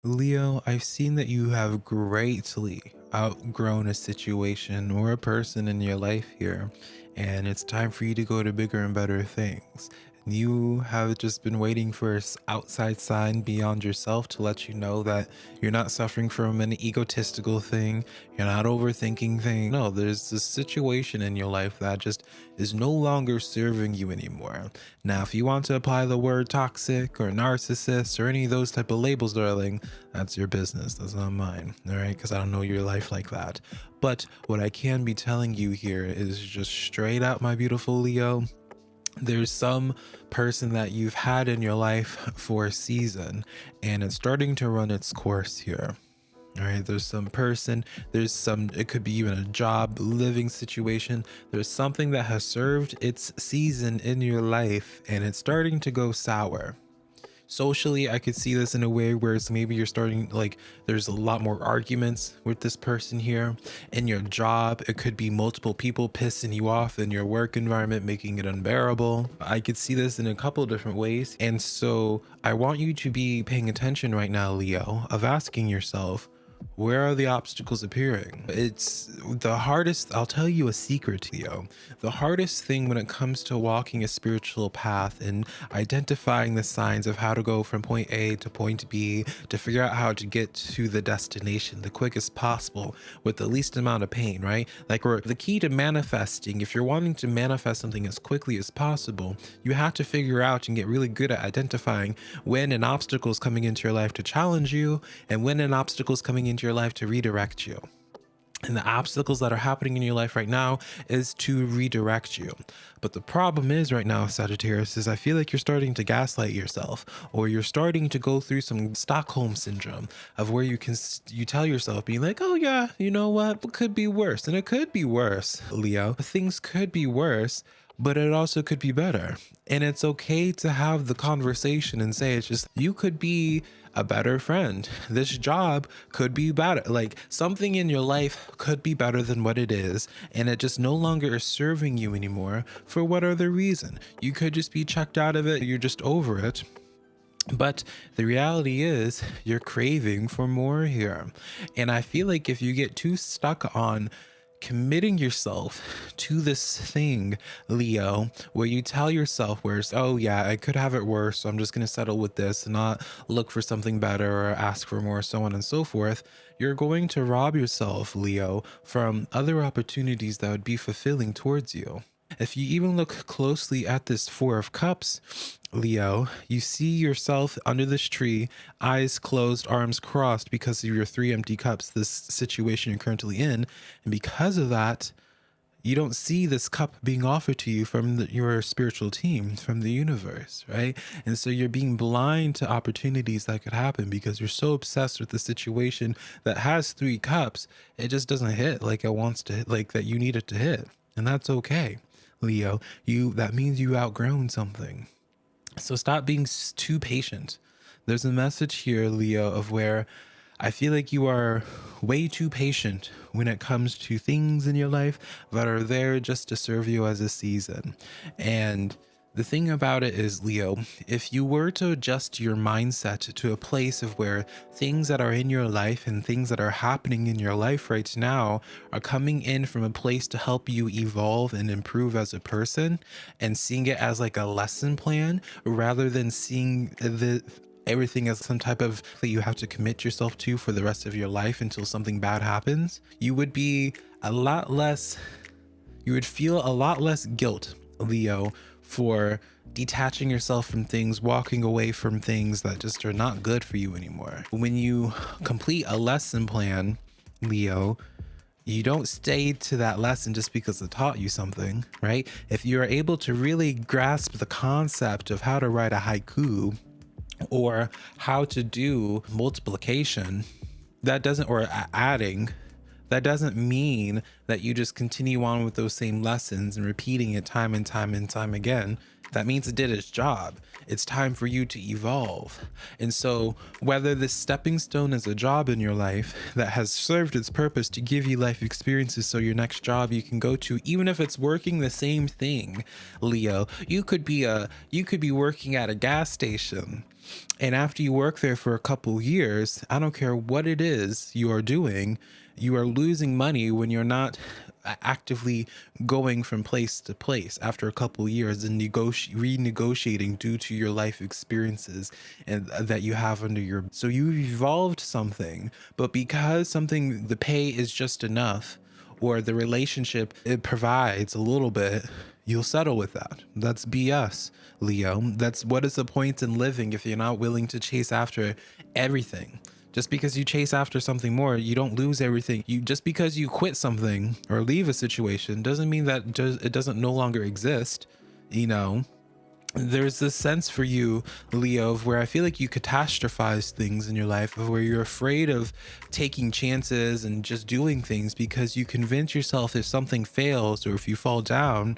Leo, I've seen that you have greatly outgrown a situation or a person in your life here, and it's time for you to go to bigger and better things. And you have just been waiting for an outside sign beyond yourself to let you know that you're not suffering from an egotistical thing, you're not overthinking things. No, there's this situation in your life that just is no longer serving you anymore. Now, if you want to apply the word toxic or narcissist or any of those type of labels, darling, that's your business. That's not mine. All right. Because I don't know your life like that. But what I can be telling you here is just straight out, my beautiful Leo. There's some person that you've had in your life for a season, and it's starting to run its course here. All right, there's some person, there's some, it could be even a job, living situation. There's something that has served its season in your life and it's starting to go sour. Socially, I could see this in a way where it's maybe you're starting, like, there's a lot more arguments with this person here. In your job, it could be multiple people pissing you off in your work environment, making it unbearable. I could see this in a couple of different ways. And so I want you to be paying attention right now, Leo, of asking yourself, where are the obstacles appearing? It's the hardest. I'll tell you a secret, Leo. The hardest thing when it comes to walking a spiritual path and identifying the signs of how to go from point A to point B to figure out how to get to the destination the quickest possible with the least amount of pain, right? Like, or the key to manifesting, if you're wanting to manifest something as quickly as possible, you have to figure out and get really good at identifying when an obstacle is coming into your life to challenge you and when an obstacle is coming into your life to redirect you. And the obstacles that are happening in your life right now is to redirect you. But the problem is right now, Sagittarius, is I feel like you're starting to gaslight yourself, or you're starting to go through some Stockholm syndrome of where you tell yourself, being like, oh yeah, you know what, it could be worse. And it could be worse, Leo. Things could be worse, but it also could be better. And it's okay to have the conversation and say, it's just, you could be a better friend. This job could be better. Like, something in your life could be better than what it is. And it just no longer is serving you anymore for what other reason. You could just be checked out of it. You're just over it. But the reality is you're craving for more here. And I feel like if you get too stuck on committing yourself to this thing, Leo, where you tell yourself, where's, oh yeah, I could have it worse, so I'm just going to settle with this and not look for something better or ask for more, so on and so forth, you're going to rob yourself, Leo, from other opportunities that would be fulfilling towards you. If you even look closely at this Four of Cups, Leo, you see yourself under this tree, eyes closed, arms crossed because of your three empty cups, this situation you're currently in. And because of that, you don't see this cup being offered to you from your spiritual team, from the universe, right? And so you're being blind to opportunities that could happen because you're so obsessed with the situation that has three cups, it just doesn't hit like it wants to hit, like that you need it to hit. And that's okay, Leo. That means you outgrown something. So stop being too patient. There's a message here, Leo, of where I feel like you are way too patient when it comes to things in your life that are there just to serve you as a season. And the thing about it is, Leo, if you were to adjust your mindset to a place of where things that are in your life and things that are happening in your life right now are coming in from a place to help you evolve and improve as a person, and seeing it as like a lesson plan rather than seeing the everything as some type of that you have to commit yourself to for the rest of your life until something bad happens, you would be a lot less, you would feel a lot less guilt, Leo, for detaching yourself from things, walking away from things that just are not good for you anymore. When you complete a lesson plan, Leo, you don't stay to that lesson just because it taught you something, right? If you're able to really grasp the concept of how to write a haiku or how to do multiplication, that doesn't, or adding, that doesn't mean that you just continue on with those same lessons and repeating it time and time and time again. That means it did its job. It's time for you to evolve. And so whether this stepping stone is a job in your life that has served its purpose to give you life experiences so your next job you can go to, even if it's working the same thing, Leo, you could be working at a gas station And after you work there for a couple years, I don't care what it is you are doing, you are losing money when you're not actively going from place to place after a couple years and renegotiating due to your life experiences and that you have under your. So you evolved something, but because something, the pay is just enough, or the relationship it provides a little bit, you'll settle with that. That's BS, Leo. That's what is the point in living if you're not willing to chase after everything? Just because you chase after something more, you don't lose everything. You just because you quit something or leave a situation doesn't mean that it doesn't no longer exist. You know, there's this sense for you, Leo, of where I feel like you catastrophize things in your life, of where you're afraid of taking chances and just doing things because you convince yourself if something fails or if you fall down,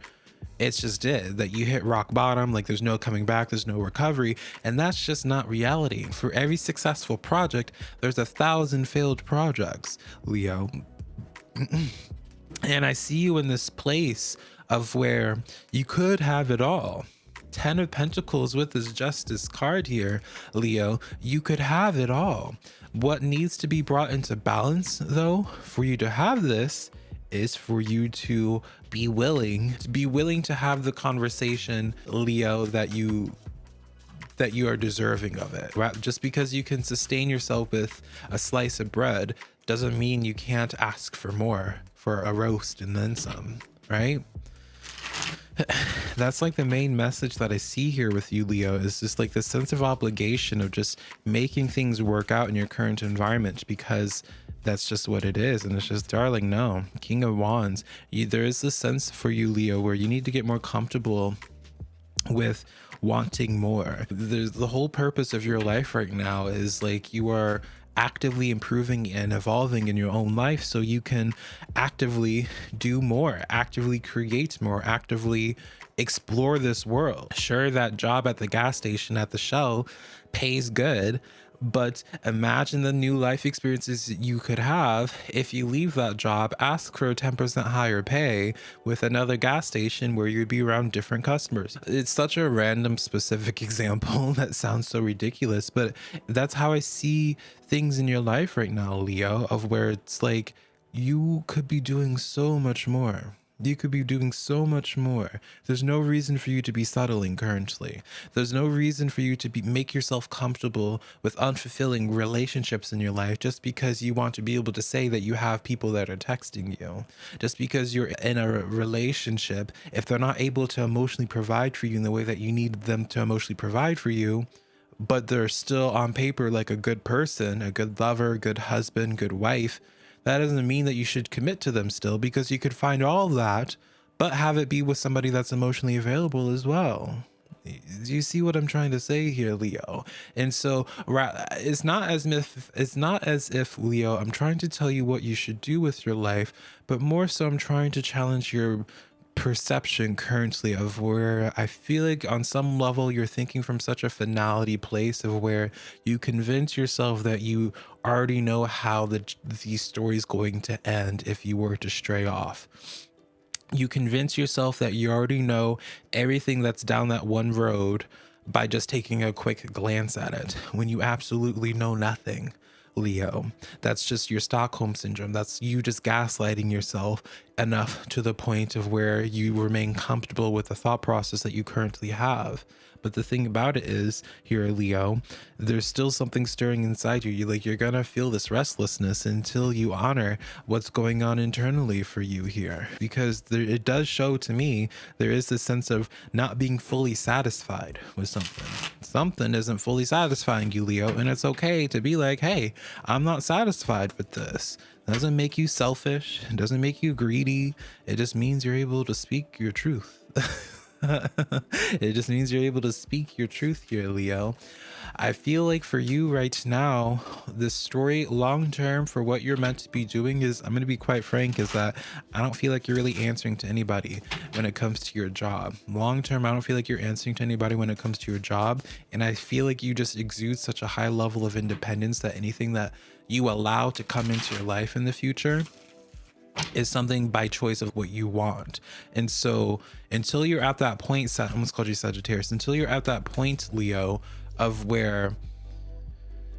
it's just it, that you hit rock bottom, like there's no coming back, there's no recovery. And that's just not reality. For every successful project, there's 1,000 failed projects, Leo. And I see you in this place of where you could have it all. 10 of Pentacles with this Justice card here, Leo, you could have it all. What needs to be brought into balance, though, for you to have this is for you to be willing to have the conversation, Leo, that you are deserving of it. Just because you can sustain yourself with a slice of bread doesn't mean you can't ask for more, for a roast and then some, right? That's like the main message that I see here with you, Leo, is just like the sense of obligation of just making things work out in your current environment, because that's just what it is. And it's just, darling, no. King of Wands, there is this sense for you, Leo, where you need to get more comfortable with wanting more. There's the whole purpose of your life right now is like you are actively improving and evolving in your own life, so you can actively do more, actively create more, actively explore this world. Sure, that job at the gas station at the Shell pays good, but imagine the new life experiences you could have if you leave that job, ask for a 10% higher pay with another gas station where you'd be around different customers. It's such a random specific example that sounds so ridiculous, but that's how I see things in your life right now, Leo, of where it's like you could be doing so much more. You could be doing so much more. There's no reason for you to be settling currently. There's no reason for you to make yourself comfortable with unfulfilling relationships in your life just because you want to be able to say that you have people that are texting you. Just because you're in a relationship, if they're not able to emotionally provide for you in the way that you need them to emotionally provide for you, but they're still on paper like a good person, a good lover, good husband, good wife, that doesn't mean that you should commit to them still, because you could find all of that, but have it be with somebody that's emotionally available as well. Do you see what I'm trying to say here, Leo? And so it's not as if, Leo, I'm trying to tell you what you should do with your life, but more so I'm trying to challenge your perception currently of where I feel like on some level you're thinking from such a finality place of where you convince yourself that you already know how the story's going to end if you were to stray off. You convince yourself that you already know everything that's down that one road by just taking a quick glance at it, when you absolutely know nothing, Leo. That's just your Stockholm syndrome. That's you just gaslighting yourself enough to the point of where you remain comfortable with the thought process that you currently have. But the thing about it is, here, Leo, there's still something stirring inside you. You're gonna feel this restlessness until you honor what's going on internally for you here. Because it does show to me there is this sense of not being fully satisfied with something. Something isn't fully satisfying you, Leo, and it's okay to be like, hey, I'm not satisfied with this. It doesn't make you selfish. It doesn't make you greedy. It just means you're able to speak your truth. It just means you're able to speak your truth here, Leo. I feel like for you right now, this story long term for what you're meant to be doing is, I'm going to be quite frank, is that I don't feel like you're really answering to anybody when it comes to your job. Long term, I don't feel like you're answering to anybody when it comes to your job. And I feel like you just exude such a high level of independence that anything that you allow to come into your life in the future is something by choice of what you want. And so until you're at that point, I almost called you Sagittarius, until you're at that point, Leo, of where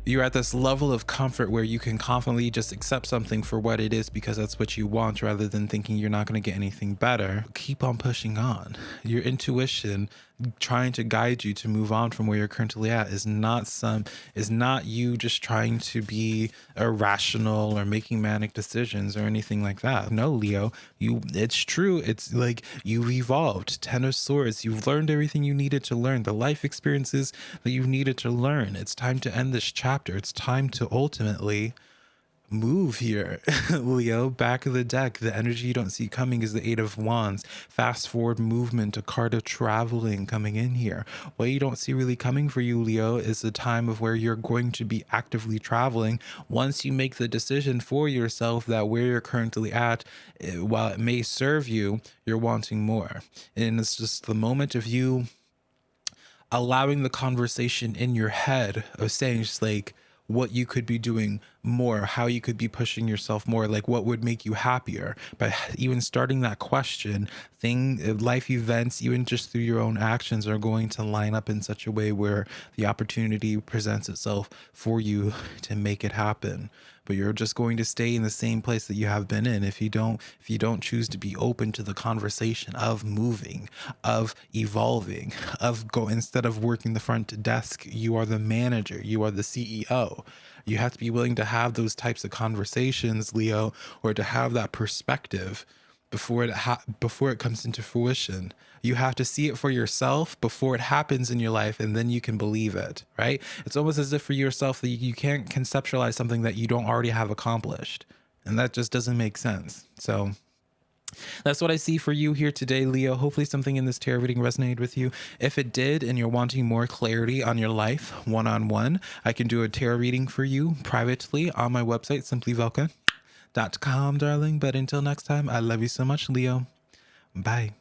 you're at this level of comfort where you can confidently just accept something for what it is because that's what you want, rather than thinking you're not going to get anything better. Keep on pushing on. Your intuition trying to guide you to move on from where you're currently at is not you just trying to be irrational or making manic decisions or anything like that. No, Leo, it's true. It's like you've evolved. 10 of Swords, you've learned everything you needed to learn, the life experiences that you needed to learn. It's time to end this chapter. It's time to ultimately move here. Leo, back of the deck, the energy you don't see coming is the Eight of Wands. Fast forward movement, a card of traveling coming in here. What you don't see really coming for you, Leo, is the time of where you're going to be actively traveling once you make the decision for yourself that where you're currently at, while it may serve you, you're wanting more. And it's just the moment of you allowing the conversation in your head of saying just like what you could be doing more, how you could be pushing yourself more, like what would make you happier. But even starting that question, life events, even just through your own actions, are going to line up in such a way where the opportunity presents itself for you to make it happen. But you're just going to stay in the same place that you have been in if you don't choose to be open to the conversation of moving, of evolving, instead of working the front desk, you are the manager, you are the CEO. You have to be willing to have those types of conversations, Leo, or to have that perspective before it comes into fruition. You have to see it for yourself before it happens in your life, and then you can believe it, right? It's almost as if for yourself that you can't conceptualize something that you don't already have accomplished, and that just doesn't make sense. So that's what I see for you here today, Leo. Hopefully something in this tarot reading resonated with you. If it did, and you're wanting more clarity on your life one-on-one, I can do a tarot reading for you privately on my website, SimplyVelca.com, darling. But until next time, I love you so much, Leo. Bye.